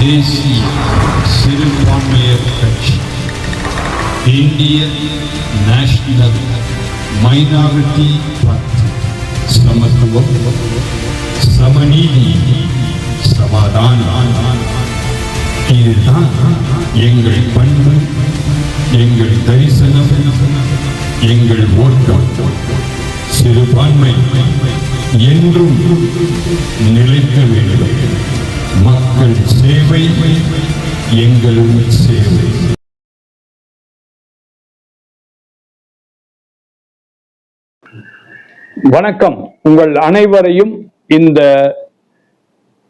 தேசிய சிறுபான்மையர் கட்சி, Indian national minority party, சமத்துவம், சமநீதி, சமாதானம், இதுதான் எங்கள் பண்பு, எங்கள் தரிசனம், எங்கள் ஓட்டம். சிறுபான்மை என்றும் நிலைக்க வேண்டும். மக்கள் சேவை எங்களும் சேவை. வணக்கம். உங்கள் அனைவரையும் இந்த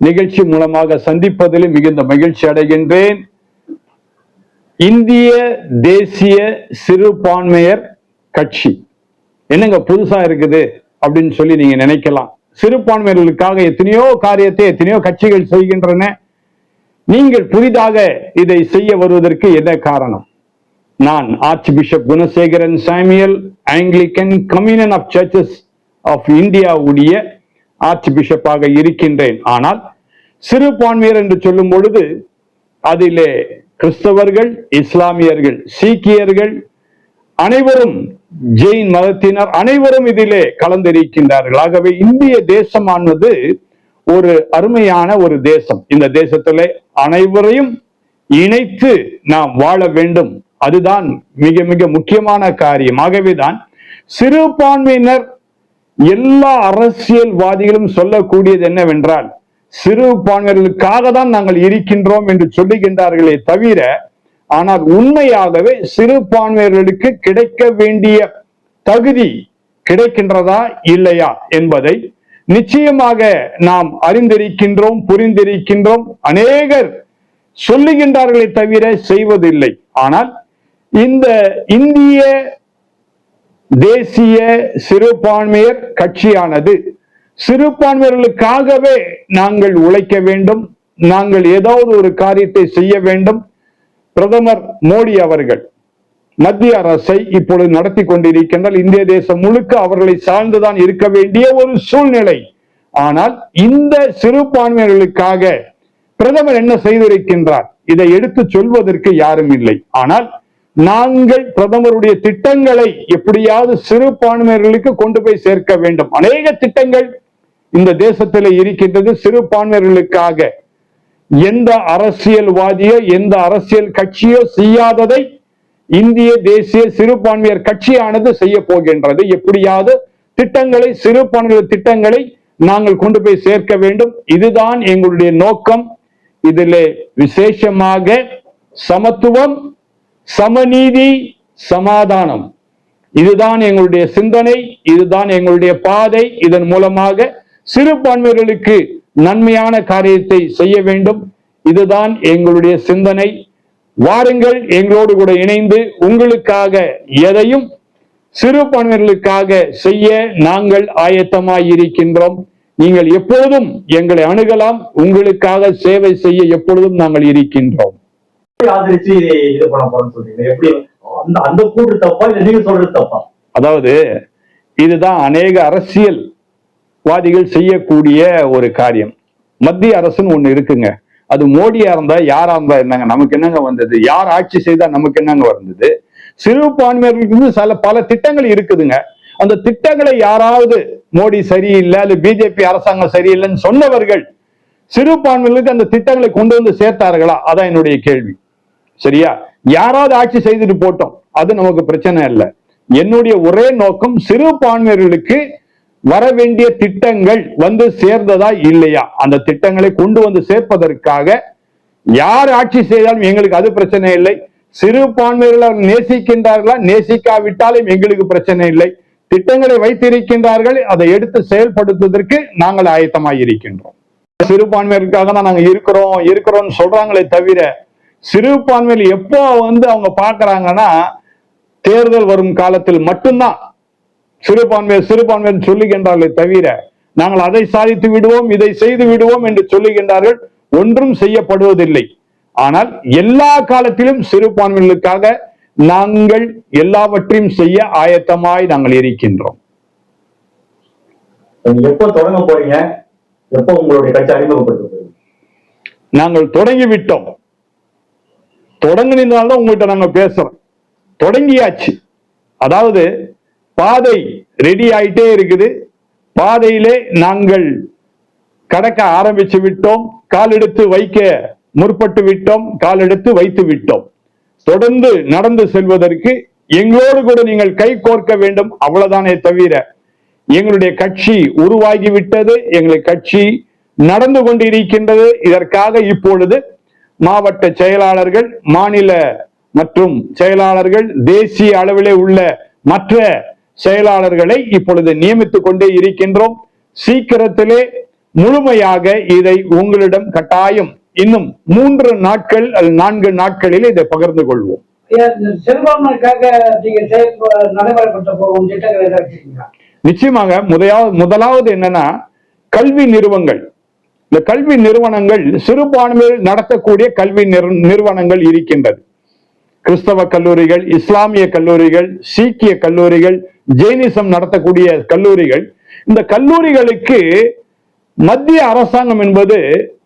நிகழ்ச்சி மூலமாக சந்திப்பதில் மிகுந்த மகிழ்ச்சி அடைகின்றேன். இந்திய தேசிய சிறுபான்மையர் கட்சி என்னங்க புதுசா இருக்குது அப்படின்னு சொல்லி நீங்க நினைக்கலாம். சிறுபான்மையர்களுக்காக எத்தனையோ காரியத்தை எத்தனையோ கட்சிகள் செய்கின்றன. நீங்கள் புதிதாக இதை செய்ய வருவதற்கு என்ன காரணம்? நான் arch bishop Gunasekaran Samuel, Anglican communion of churches of இந்தியாவுடைய ஆர்ச் பிஷப்பாக இருக்கின்றேன். ஆனால் சிறுபான்மையர் என்று சொல்லும் பொழுது அதிலே கிறிஸ்தவர்கள், இஸ்லாமியர்கள், சீக்கியர்கள், அனைவரும் ஜெயின் மதத்தினர் அனைவரும் இதிலே கலந்திருக்கின்றார்கள். ஆகவே இந்திய தேசமானது ஒரு அருமையான ஒரு தேசம். இந்த தேசத்திலே அனைவரையும் இணைத்து நாம் வாழ வேண்டும். அதுதான் மிக மிக முக்கியமான காரியம். ஆகவேதான் சிறுபான்மையினர் எல்லா அரசியல்வாதிகளும் சொல்லக்கூடியது என்னவென்றால், சிறுபான்மையினருக்காக தான் நாங்கள் இருக்கின்றோம் என்று சொல்லுகின்றார்களே தவிர, ஆனால் உண்மையாகவே சிறுபான்மையர்களுக்கு கிடைக்க வேண்டிய தகுதி கிடைக்கின்றதா இல்லையா என்பதை நிச்சயமாக நாம் அறிந்திருக்கின்றோம், புரிந்திருக்கின்றோம். அநேகர் சொல்லுகின்றார்களே தவிர செய்வதில்லை. ஆனால் இந்த இந்திய தேசிய சிறுபான்மையர் கட்சியானது சிறுபான்மையர்களுக்காகவே நாங்கள் உழைக்க வேண்டும், நாங்கள் ஏதாவது ஒரு காரியத்தை செய்ய வேண்டும். பிரதமர் மோடி அவர்கள் மத்திய அரசை இப்பொழுது நடத்தி கொண்டிருக்கின்றார். இந்திய தேசம் முழுக்க அவர்களை சார்ந்துதான் இருக்க வேண்டிய ஒரு சூழ்நிலை. ஆனால் இந்த சிறுபான்மையர்களுக்காக பிரதமர் என்ன செய்திருக்கின்றார்? இதை எடுத்து சொல்வதற்கு யாரும் இல்லை. ஆனால் நாங்கள் பிரதமருடைய திட்டங்களை எப்படியாவது சிறுபான்மையர்களுக்கு கொண்டு போய் சேர்க்க வேண்டும். அநேக திட்டங்கள் இந்த தேசத்தில் இருக்கின்றது சிறுபான்மையர்களுக்காக. எந்த அரசியல்வாதியோ எந்த அரசியல் கட்சியோ செய்யாததை இந்திய தேசிய சிறுபான்மையர் கட்சியானது செய்ய போகின்றது. எப்படியாவது திட்டங்களை, சிறுபான்மையர் திட்டங்களை நாங்கள் கொண்டு போய் சேர்க்க வேண்டும். இதுதான் எங்களுடைய நோக்கம். இதிலே விசேஷமாக சமத்துவம், சமநீதி, சமாதானம், இதுதான் எங்களுடைய சிந்தனை, இதுதான் எங்களுடைய பாதை. இதன் மூலமாக சிறுபான்மையர்களுக்கு நன்மையான காரியத்தை செய்ய வேண்டும். இதுதான் எங்களுடைய சிந்தனை. வாருங்கள், எங்களோடு கூட இணைந்து உங்களுக்காக எதையும் சிறுபான்மையர்களுக்காக செய்ய நாங்கள் ஆயத்தமாய் இருக்கின்றோம். நீங்கள் எப்பொழுதும் எங்களை அணுகலாம். உங்களுக்காக சேவை செய்ய எப்பொழுதும் நாங்கள் இருக்கின்றோம். அதாவது இதுதான் அநேக அரசியல்வாதிகள் செய்யக்கூடிய ஒரு காரியம். மத்திய அரசுன்னு ஒண்ணு இருக்குங்க. அது மோடியா இருந்தா யாரா இருந்தா என்னங்க, நமக்கு என்னங்க வந்தது? யார் ஆட்சி செய்தா நமக்கு என்னங்க வந்தது? சிறுபான்மையர்களுக்கு பல திட்டங்கள் இருக்குதுங்க. அந்த திட்டங்களை யாராவது மோடி சரியில்லை அல்லது பிஜேபி அரசாங்கம் சரியில்லைன்னு சொன்னவர்கள் சிறுபான்மைகளுக்கு அந்த திட்டங்களை கொண்டு வந்து சேர்த்தார்களா? அதான் என்னுடைய கேள்வி. சரியா? யாராவது ஆட்சி செய்துட்டு போட்டோம், அது நமக்கு பிரச்சனை இல்லை. என்னுடைய ஒரே நோக்கம் சிறுபான்மையர்களுக்கு வர வேண்டிய திட்டங்கள் வந்து சேர்ந்ததா இல்லையா, அந்த திட்டங்களை கொண்டு வந்து சேர்ப்பதற்காக யார் ஆட்சி செய்தாலும் எங்களுக்கு அது பிரச்சனை இல்லை. சிறுபான்மையர்கள் நேசிக்கின்றார்களா, நேசிக்காவிட்டாலும் எங்களுக்கு பிரச்சனை இல்லை. திட்டங்களை வைத்திருக்கின்றார்கள், அதை எடுத்து செயல்படுத்துவதற்கு நாங்கள் ஆயத்தமாக இருக்கின்றோம். சிறுபான்மையருக்காக தான் நாங்க இருக்கிறோம் சொல்றாங்களே தவிர, சிறுபான்மையில் எப்போ அவங்க பாக்குறாங்கன்னா தேர்தல் வரும் காலத்தில் மட்டும்தான் சிறுபான்மையர் சொல்லுகின்றார்களே தவிர, நாங்கள் அதை சாதித்து விடுவோம், இதை செய்து விடுவோம் என்று சொல்லுகின்றார்கள். ஒன்றும் செய்யப்படுவதில்லை. ஆனால் எல்லா காலத்திலும் சிறுபான்மையினருக்காக நாங்கள் எல்லாவற்றையும் செய்ய ஆயத்தமாய் நாங்கள் இருக்கின்றோம். எப்போ தொடங்க போறீங்க? எப்போ உங்களுடைய கட்சி அறிமுகப்படுத்த போறீங்க? நாங்கள் தொடங்கிவிட்டோம். தொடங்கினால்தான் உங்கள்கிட்ட நாங்க பேசுறோம். தொடங்கியாச்சு. அதாவது பாதை ரெடி ஆயிட்டே இருக்குது. பாதையிலே நாங்கள் கடக்க ஆரம்பிச்சு விட்டோம். கால் எடுத்து வைக்க முற்பட்டு விட்டோம். கால் எடுத்து வைத்து விட்டோம். தொடர்ந்து நடந்து செல்வதற்கு எங்களோடு கூட நீங்கள் கை கோர்க்க வேண்டும். அவ்வளவுதானே தவிர எங்களுடைய கட்சி உருவாகிவிட்டது. எங்களுடைய கட்சி நடந்து கொண்டிருக்கின்றது. இதற்காக இப்பொழுது மாவட்ட செயலாளர்கள், மாநில மற்றும் செயலாளர்கள், தேசிய அளவிலே உள்ள மற்ற செயலாளர்களை இப்பொழுது நியமித்துக் கொண்டே இருக்கின்றோம். சீக்கிரத்திலே முழுமையாக இதை உங்களிடம் கட்டாயம் இன்னும் 3 நாட்கள் அல்லது 4 நாட்களில் இதை பகிர்ந்து கொள்வோம். சிறுபான்மைக்காக நீங்க நடைமுறைப்படுத்த போகும் திட்டங்கள் ஏதாவது வச்சிருக்கீங்களா? நிச்சயமாக முதலாவது என்னன்னா, கல்வி நிறுவனங்கள். இந்த கல்வி நிறுவனங்கள் சிறுபான்மையில் நடத்தக்கூடிய கல்வி நிறுவனங்கள் இருக்கின்றது. கிறிஸ்தவ கல்லூரிகள், இஸ்லாமிய கல்லூரிகள், சீக்கிய கல்லூரிகள், ஜெயினிசம் நடத்தக்கூடிய கல்லூரிகள். இந்த கல்லூரிகளுக்கு மத்திய அரசாங்கம் என்பது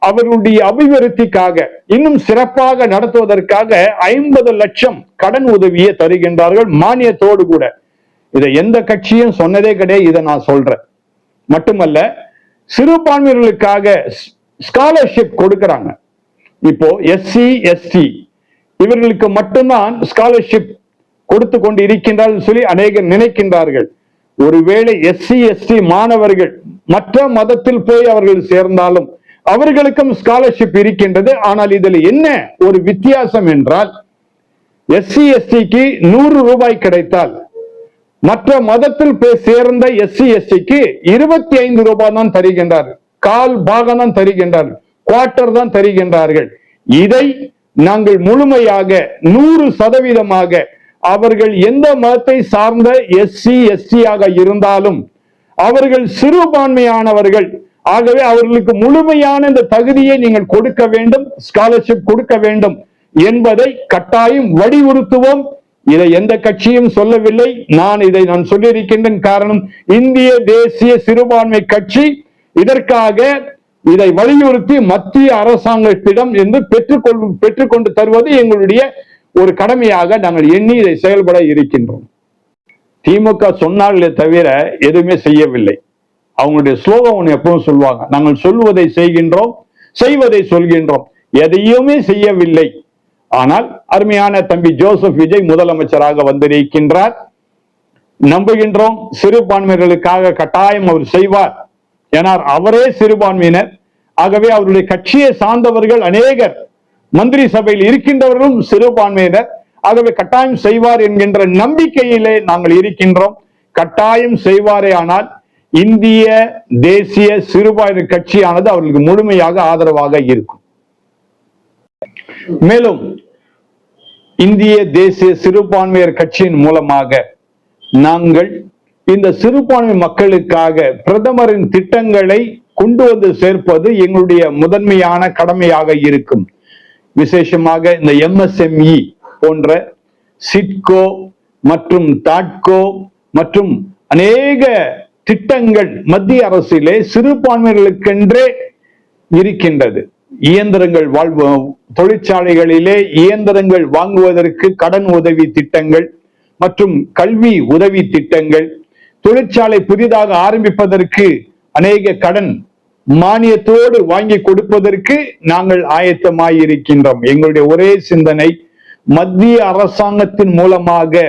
அவர்களுடைய அபிவிருத்திக்காக இன்னும் சிறப்பாக நடத்துவதற்காக 50 லட்சம் கடன் உதவியை தருகின்றார்கள், மானியத்தோடு கூட. இதை எந்த கட்சியும் சொன்னதே கிடையாது. இதை நான் சொல்றேன். மட்டுமல்ல, சிறுபான்மையினர்களுக்காக ஸ்காலர்ஷிப் கொடுக்கறாங்க. இப்போ SC ST இவர்களுக்கு மட்டும்தான் ஸ்காலர்ஷிப் கொடுத்து கொண்டு இருக்கின்றார்கள் சொல்லி அநேகர் நினைக்கின்றார்கள். ஒருவேளை SC ST மாணவர்கள் மற்ற மதத்தில் போய் அவர்கள் சேர்ந்தாலும் அவர்களுக்கும் ஸ்காலர்ஷிப் இருக்கின்றது. ஆனால் இதில் என்ன ஒரு வித்தியாசம் என்றால், SC STக்கு 100 ரூபாய் கிடைத்தால் மற்ற மதத்தில் போய் சேர்ந்த SC STக்கு 25 ரூபாய் தான் தருகின்றார்கள். கால் பாகம் தான் தருகின்றார்கள், குவார்டர் தான் தருகின்றார்கள். இதை நாங்கள் முழுமையாக 100% அவர்கள் எந்த மதத்தை சார்ந்த SC ST ஆக இருந்தாலும் அவர்கள் சிறுபான்மையானவர்கள். ஆகவே அவர்களுக்கு முழுமையான இந்த தகுதியை நீங்கள் கொடுக்க வேண்டும், ஸ்காலர்ஷிப் கொடுக்க வேண்டும் என்பதை கட்டாயம் வலியுறுத்துவோம். இதை எந்த கட்சியும் சொல்லவில்லை, இதை நான் சொல்லியிருக்கின்றேன். காரணம், இந்திய தேசிய சிறுபான்மை கட்சி இதற்காக இதை வலியுறுத்தி மத்திய அரசாங்கத்திடம் என்று பெற்றுக்கொண்டு தருவது எங்களுடைய ஒரு கடமையாக நாங்கள் எண்ணி இதை செயல்பட இருக்கின்றோம். திமுக சொன்னார்களே தவிர எதுவுமே செய்யவில்லை. அவங்களுடைய ஸ்லோகம் எப்பவும் சொல்லுவாங்க, நாங்கள் சொல்வதை செய்கின்றோம், செய்வதை சொல்கின்றோம். எதையுமே செய்யவில்லை. ஆனால் அருமையான தம்பி ஜோசப் விஜய் முதலமைச்சராக வந்திருக்கின்றார். நம்புகின்றோம் சிறுபான்மையினர்களுக்காக கட்டாயம் அவர் செய்வார். ஏன்னா அவரே சிறுபான்மையினர். ஆகவே அவருடைய கட்சியை சார்ந்தவர்கள் அநேகர் மந்திரி சபையில் இருக்கின்றவர்களும் சிறுபான்மையினர். ஆகவே கட்டாயம் செய்வார் என்கின்ற நம்பிக்கையிலே நாங்கள் இருக்கின்றோம். கட்டாயம் செய்வாரே. ஆனால் இந்திய தேசிய சிறுபான்மை கட்சியானது அவர்களுக்கு முழுமையாக ஆதரவாக இருக்கும். மேலும் இந்திய தேசிய சிறுபான்மையர் கட்சியின் மூலமாக நாங்கள் இந்த சிறுபான்மை மக்களுக்காக பிரதமரின் திட்டங்களை கொண்டு வந்து சேர்ப்பது எங்களுடைய முதன்மையான கடமையாக இருக்கும். விசேஷமாக இந்த MSME போன்ற சிட்கோ மற்றும் தாட்கோ மற்றும் அநேக திட்டங்கள் மத்திய அரசிலே சிறுபான்மையினர்களுக்கென்றே இருக்கின்றது. இயந்திரங்கள் தொழிற்சாலைகளிலே இயந்திரங்கள் வாங்குவதற்கு கடன் உதவி திட்டங்கள் மற்றும் கல்வி உதவி திட்டங்கள், தொழிற்சாலை புதிதாக ஆரம்பிப்பதற்கு அநேக கடன் மானியத்தோடு வாங்கி கொடுப்பதற்கு நாங்கள் ஆயத்தமாயிருக்கின்றோம். எங்களுடைய ஒரே சிந்தனை, மத்திய அரசாங்கத்தின் மூலமாக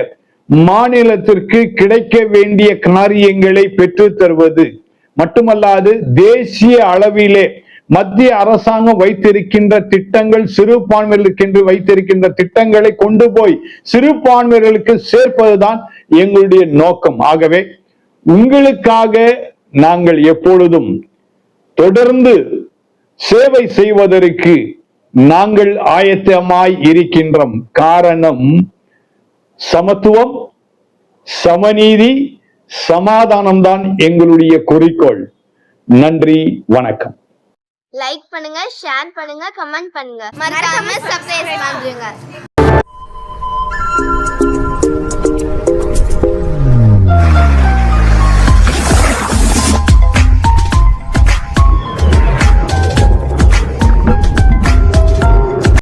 மாநிலத்திற்கு கிடைக்க வேண்டிய காரியங்களை பெற்று தருவது மட்டுமல்லாது, தேசிய அளவிலே மத்திய அரசாங்கம் வைத்திருக்கின்ற திட்டங்கள், சிறுபான்மையினருக்கென்று வைத்திருக்கின்ற திட்டங்களை கொண்டு போய் சிறுபான்மையினர்களுக்கு சேர்ப்பதுதான் எங்களுடைய நோக்கம். ஆகவே உங்களுக்காக நாங்கள் எப்பொழுதும் தொடர்ந்து சேவை செய்வதற்கு நாங்கள் ஆயத்தமாய் இருக்கின்றோம். காரணம், சமத்துவம், சமநீதி, சமாதானம் தான் எங்களுடைய குறிக்கோள். நன்றி, வணக்கம். லைக் பண்ணுங்க, ஷேர் பண்ணுங்க, கமெண்ட் பண்ணுங்க, மறக்காம சப்ஸ்கிரைப் பண்ணுங்க.